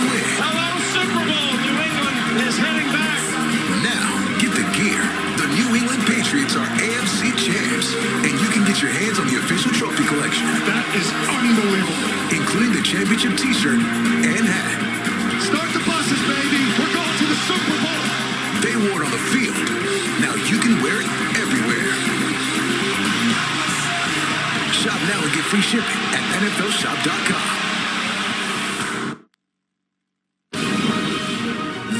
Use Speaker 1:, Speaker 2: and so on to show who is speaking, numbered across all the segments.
Speaker 1: win.
Speaker 2: Hello, Super Bowl. New England is heading back.
Speaker 1: Now, get the gear. The New England Patriots are AFC champs, and you can get your hands on the official trophy collection.
Speaker 2: That is unbelievable.
Speaker 1: Including the championship t-shirt and hat.
Speaker 2: Start the buses, baby. We're going to the Super Bowl.
Speaker 1: They wore it on the field. Now you can wear it everywhere. Shop now and get free shipping at NFLshop.com.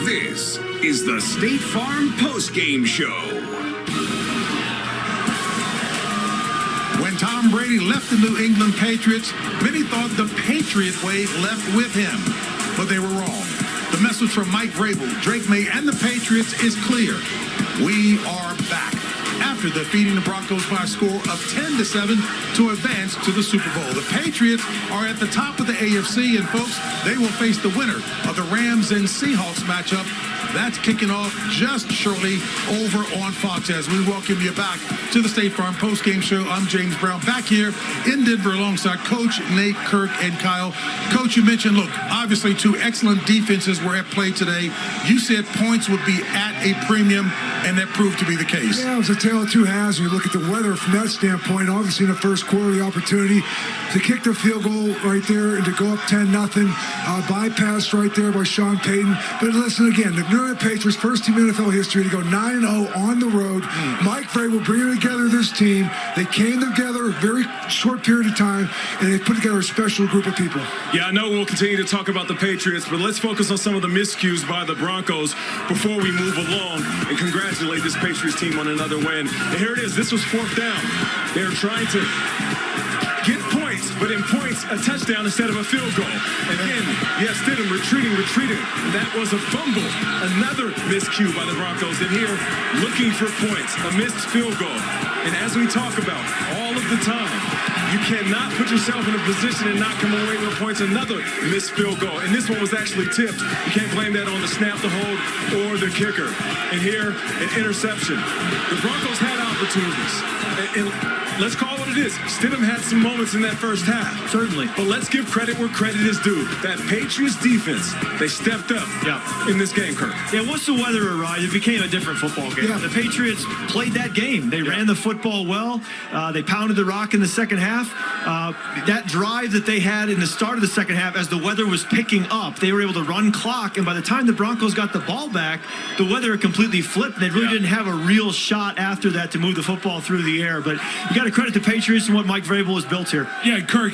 Speaker 3: This is the State Farm postgame show.
Speaker 4: When Tom Brady left the New England Patriots, many thought the Patriot way left with him, but they were wrong. The message from Mike Vrabel, Drake May, and the Patriots is clear. We are back. After defeating the Broncos by a score of 10-7 to advance to the Super Bowl. The Patriots are at the top of the AFC, and folks, they will face the winner of the Rams and Seahawks matchup. That's kicking off just shortly over on Fox as we welcome you back to the State Farm postgame show. I'm James Brown back here in Denver alongside Coach Nate, Kirk, and Kyle. Coach, you mentioned, look, obviously two excellent defenses were at play today. You said points would be at a premium, and that proved to be the case.
Speaker 5: Yeah, it was a tale of two halves. When you look at the weather from that standpoint, obviously in the first quarter, the opportunity to kick the field goal right there and to go up 10-0, bypassed right there by Sean Payton. But listen again, the New England Patriots, first team in NFL history to go 9-0 on the road. Mike Vrabel bringing together this team. They came together a very short period of time, and they put together a special group of people.
Speaker 6: Yeah, I know we'll continue to talk about the Patriots, but let's focus on some of the miscues by the Broncos before we move along and congratulate this Patriots team on another win. And here it is. This was fourth down. They were trying to get points, but in points, a touchdown instead of a field goal. And then, yes, Stidham retreating. And that was a fumble. Another miscue by the Broncos. And here, looking for points, a missed field goal. And as we talk about all of the time, you cannot put yourself in a position and not come away with points. Another missed field goal. And this one was actually tipped. You can't blame that on the snap, the hold, or the kicker. And here, an interception. The Broncos had opportunities. And let's call it what it is. Stidham had some moments in that first half. Certainly. But let's give credit where credit is due. That Patriots defense, they stepped up in this game, Kirk.
Speaker 7: Yeah, once the weather arrived, it became a different football game. Yeah. The Patriots played that game. They ran the football well. They pounded the rock in the second half. That drive that they had in the start of the second half, as the weather was picking up, they were able to run clock. And by the time the Broncos got the ball back, the weather had completely flipped. They really didn't have a real shot after that to move the football through the air. But you got to credit the Patriots and what Mike Vrabel has built here.
Speaker 8: Yeah, Kirk,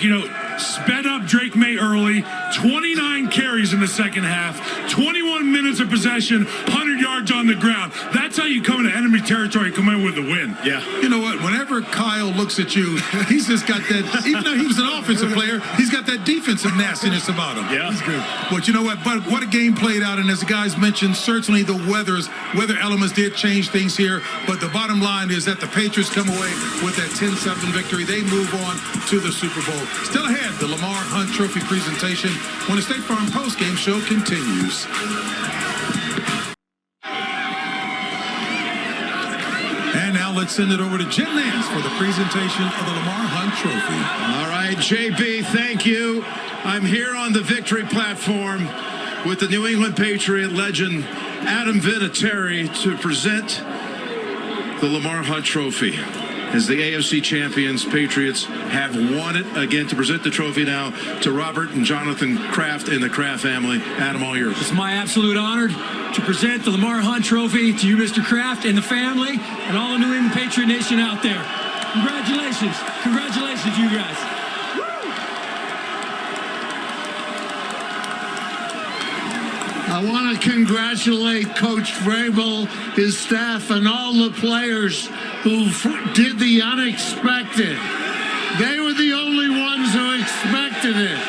Speaker 8: sped up Drake May early, 29 carries in the second half, 21 minutes of possession, 100 yards on the ground. That's how you come into enemy territory, come in with the win.
Speaker 4: Yeah. You know what? Whenever Kyle looks at you, he's just got that, even though he was an offensive player, he's got that defensive nastiness about him.
Speaker 6: Yeah.
Speaker 4: He's good. But you know what? But what a game played out. And as the guys mentioned, certainly the weather elements did change things here. But the bottom line is that the Patriots come away with that 10-7 victory. They move on to the Super Bowl. Still ahead, the Lamar Hunt Trophy presentation when the State Farm postgame show continues. And now let's send it over to Jim Nance for the presentation of the Lamar Hunt Trophy.
Speaker 9: All right, JB, thank you. I'm here on the victory platform with the New England Patriot legend Adam Vinatieri to present the Lamar Hunt Trophy. As the AFC champions, Patriots have won it again. To present the trophy now to Robert and Jonathan Kraft and the Kraft family. Adam, all yours.
Speaker 10: It's my absolute honor to present the Lamar Hunt Trophy to you, Mr. Kraft, and the family, and all the New England Patriot Nation out there. Congratulations. Congratulations, you guys.
Speaker 11: I want to congratulate Coach Vrabel, his staff, and all the players who did the unexpected. They were the only ones who expected it.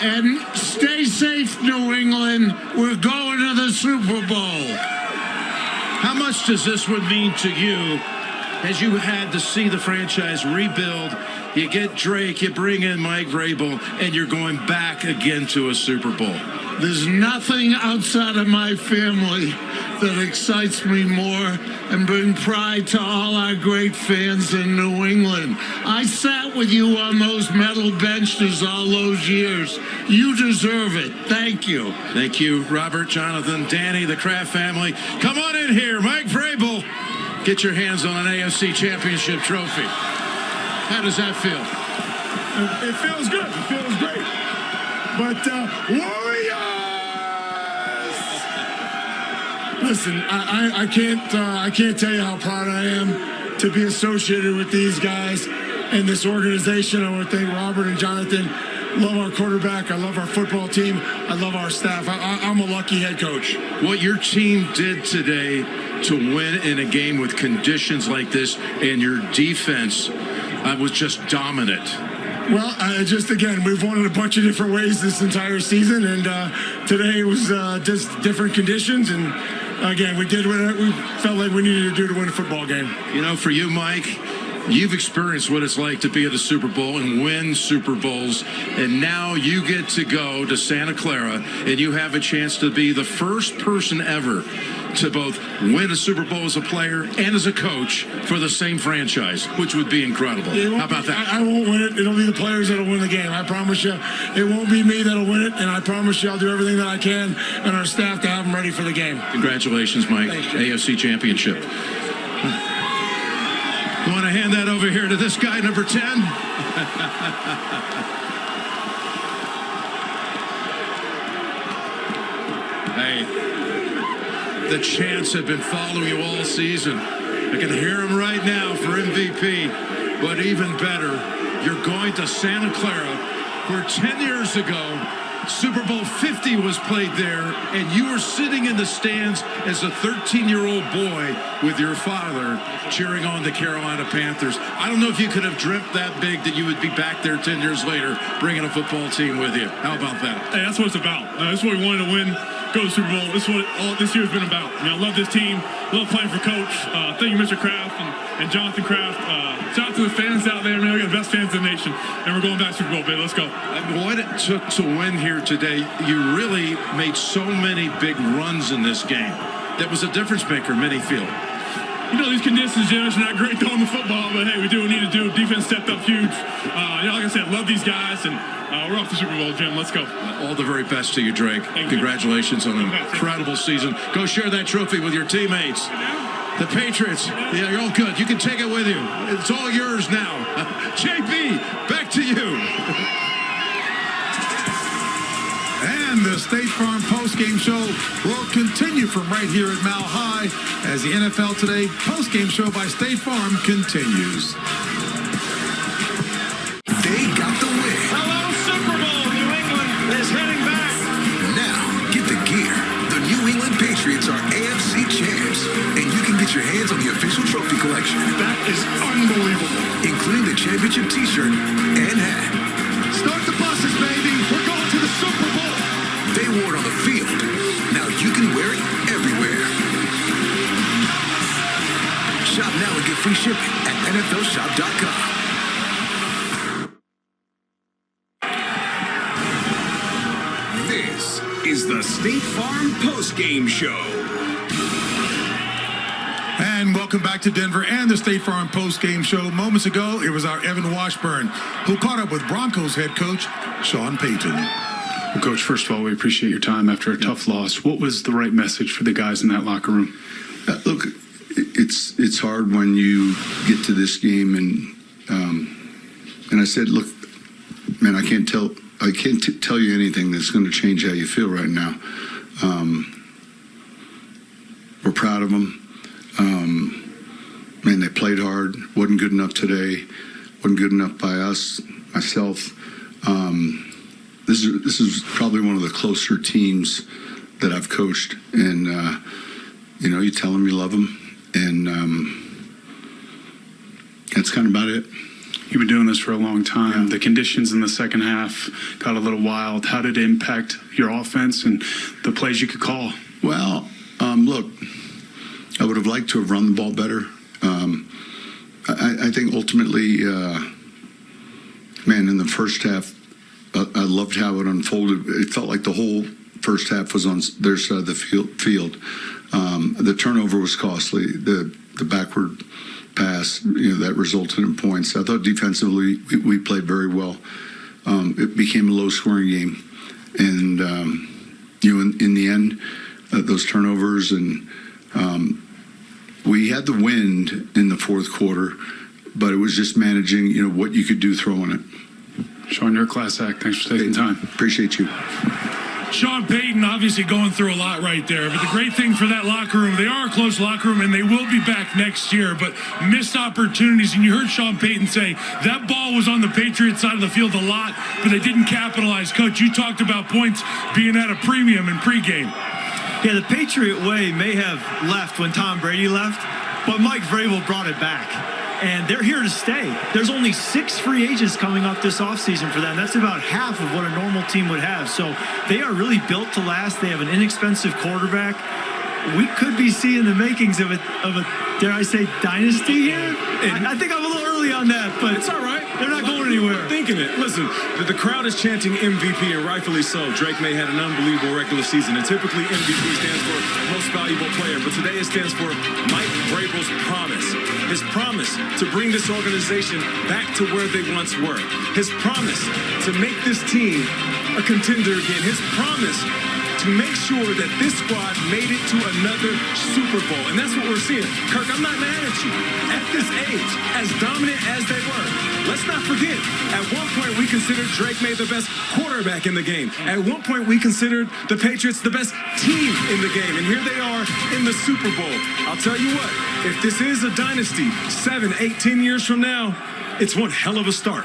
Speaker 11: And stay safe, New England. We're going to the Super Bowl.
Speaker 9: How much does this one mean to you as you had to see the franchise rebuild? You get Drake, you bring in Mike Vrabel, and you're going back again to a Super Bowl.
Speaker 11: There's nothing outside of my family that excites me more and bring pride to all our great fans in New England. I sat with you on those metal benches all those years. You deserve it. Thank you.
Speaker 9: Thank you, Robert, Jonathan, Danny, the Kraft family. Come on in here, Mike Vrabel. Get your hands on an AFC Championship trophy. How does that feel?
Speaker 2: It feels good. It feels great. But Warriors! Listen, I can't tell you how proud I am to be associated with these guys and this organization. I want to thank Robert and Jonathan. Love our quarterback. I love our football team. I love our staff. I'm a lucky head coach.
Speaker 9: What your team did today to win in a game with conditions like this, and your defense was just dominant.
Speaker 2: Well, again, we've won in a bunch of different ways this entire season, and today was just different conditions, and again, we did what we felt like we needed to do to win a football game.
Speaker 9: You know, for you, Mike, you've experienced what it's like to be at a Super Bowl and win Super Bowls, and now you get to go to Santa Clara, and you have a chance to be the first person ever to both win a Super Bowl as a player and as a coach for the same franchise, which would be incredible. How about that?
Speaker 2: I won't win it. It'll be the players that'll win the game. I promise you. It won't be me that'll win it, and I promise you I'll do everything that I can and our staff to have them ready for the game.
Speaker 9: Congratulations, Mike. AFC Championship. You want to hand that over here to this guy, number 10? Hey. The chants have been following you all season. I can hear them right now for MVP. But even better, you're going to Santa Clara, where 10 years ago, Super Bowl 50 was played there, and you were sitting in the stands as a 13-year-old boy with your father cheering on the Carolina Panthers. I don't know if you could have dreamt that big that you would be back there 10 years later bringing a football team with you. How about that?
Speaker 6: Hey, that's what it's about. That's what we wanted to win. Go to the Super Bowl. This is what all this year's been about. I love this team. Love playing for Coach. Thank you, Mr. Kraft and Jonathan Kraft. Shout out to the fans out there, man. We got the best fans in the nation. And we're going back to Super Bowl, baby. Let's go.
Speaker 9: What it took to win here today, you really made so many big runs in this game. That was a difference maker, many feel.
Speaker 6: You know, these conditions, Jim, it's not great throwing the football, but hey, we do what we need to do. Defense stepped up huge. Like I said, love these guys, and we're off the Super Bowl, Jim. Let's go.
Speaker 9: All the very best to you, Drake. Congratulations on an incredible season. Go share that trophy with your teammates. The Patriots, yeah, you're all good. You can take it with you. It's all yours now. JB, back to you.
Speaker 4: And the State Farm postgame show will continue from right here at Mile High as the NFL Today postgame show by State Farm continues.
Speaker 1: They got the win.
Speaker 7: Hello, Super Bowl. New England is heading back.
Speaker 1: Now, get the gear. The New England Patriots are AFC champs, and you can get your hands on the official trophy collection.
Speaker 2: That is unbelievable.
Speaker 1: Including the championship t-shirt and hat.
Speaker 2: Start the buses, baby. We're going to the Super Bowl.
Speaker 1: They wore it on the field. Now you can wear it everywhere. Shop now and get free shipping at NFLshop.com.
Speaker 3: This is the State Farm postgame show.
Speaker 4: And welcome back to Denver and the State Farm postgame show. Moments ago, it was our Evan Washburn who caught up with Broncos head coach Sean Payton.
Speaker 12: Well, Coach, first of all, we appreciate your time after a tough loss. What was the right message for the guys in that locker room?
Speaker 13: Look, it's hard when you get to this game, and I said, look, man, I can't tell you anything that's going to change how you feel right now. We're proud of them. Man, they played hard. Wasn't good enough today. Wasn't good enough by us, myself. This is probably one of the closer teams that I've coached, and you tell them you love them, and that's kind of about it.
Speaker 12: You've been doing this for a long time. Yeah. The conditions in the second half got a little wild. How did it impact your offense and the plays you could call?
Speaker 13: Well, look, I would have liked to have run the ball better. I think ultimately, man, in the first half, I loved how it unfolded. It felt like the whole first half was on their side of the field. The turnover was costly. The backward pass, that resulted in points. I thought defensively we played very well. It became a low-scoring game, and in the end, those turnovers and we had the wind in the fourth quarter, but it was just managing, what you could do throwing it.
Speaker 12: Sean, you're a class act. Thanks for taking time.
Speaker 13: Appreciate you.
Speaker 8: Sean Payton obviously going through a lot right there, but the great thing for that locker room, they are a close locker room, and they will be back next year, but missed opportunities, and you heard Sean Payton say that ball was on the Patriots side of the field a lot, but they didn't capitalize. Coach, you talked about points being at a premium in pregame.
Speaker 7: Yeah, the Patriot way may have left when Tom Brady left, but Mike Vrabel brought it back. And they're here to stay. There's only 6 free agents coming up this offseason for them. That's about half of what a normal team would have. So they are really built to last. They have an inexpensive quarterback. We could be seeing the makings of a dare I say, dynasty here? I think I'm a little early on that, but
Speaker 6: it's all right.
Speaker 7: They're not going anywhere.
Speaker 6: I'm thinking it. Listen, the crowd is chanting MVP, and rightfully so. Drake May had an unbelievable regular season, and typically MVP stands for most valuable player, but today it stands for Mike Vrabel's promise. His promise to bring this organization back to where they once were. His promise to make this team a contender again. His promise to make sure that this squad made it to another Super Bowl. And that's what we're seeing. Kirk, I'm not mad at you. At this age, as dominant as they were, let's not forget, at one point we considered Drake May the best quarterback in the game. At one point we considered the Patriots the best team in the game. And here they are in the Super Bowl. I'll tell you what, if this is a dynasty, 7, 8, 10 years from now, it's one hell of a start.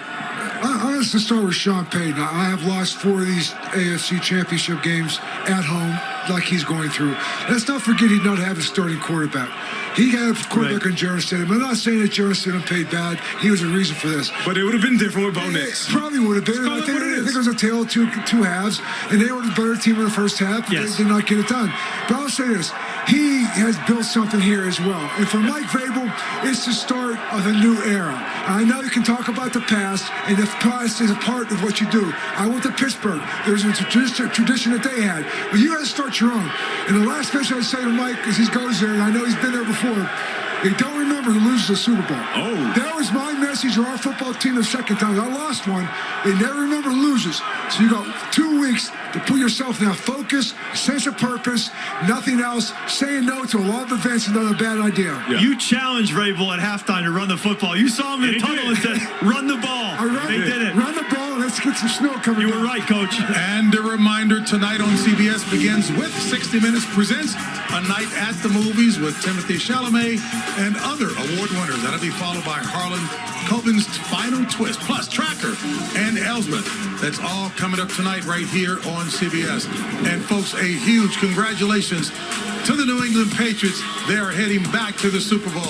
Speaker 5: I have to start with Sean Payton. I have lost 4 of these AFC championship games at home like he's going through. Let's not forget he did not have a starting quarterback. He had a quarterback in Jarrett Stidham. I'm not saying that Jarrett Stidham played bad. He was a reason for this.
Speaker 6: But it would have been different with Bo Nix.
Speaker 5: Probably would have been. I think it was a tale of two halves, and they were the better team in the first half.
Speaker 7: Yes.
Speaker 5: They did not get it done. But I'll say this. He has built something here as well. And for Mike Vrabel, it's the start of a new era. I know you can talk about the past, and the past is a part of what you do. I went to Pittsburgh. There's a tradition that they had. But you got to start your own. And the last message I say to Mike as he goes there, and I know he's been there before, they don't remember who loses the Super Bowl.
Speaker 6: Oh.
Speaker 5: That was my message to our football team the second time. I lost one. They never remember who loses. So you got 2 weeks to put yourself in a focus, sense of purpose, nothing else. Saying no to a lot of events is not a bad idea.
Speaker 7: Yeah. You challenged Vrabel at halftime to run the football. You saw him in the tunnel and said, run the ball. They did it.
Speaker 5: Run the ball. Let's get some snow coming.
Speaker 7: You were right, Coach.
Speaker 4: And a reminder, tonight on CBS begins with 60 Minutes presents A Night at the Movies with Timothy Chalamet and other award winners. That'll be followed by Harlan Coben's Final Twist, plus Tracker and Elsbeth. That's all coming up tonight right here on CBS. And folks, a huge congratulations to the New England Patriots. They are heading back to the Super Bowl.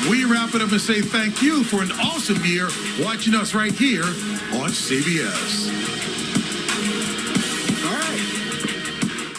Speaker 4: We wrap it up and say thank you for an awesome year watching us right here on CBS.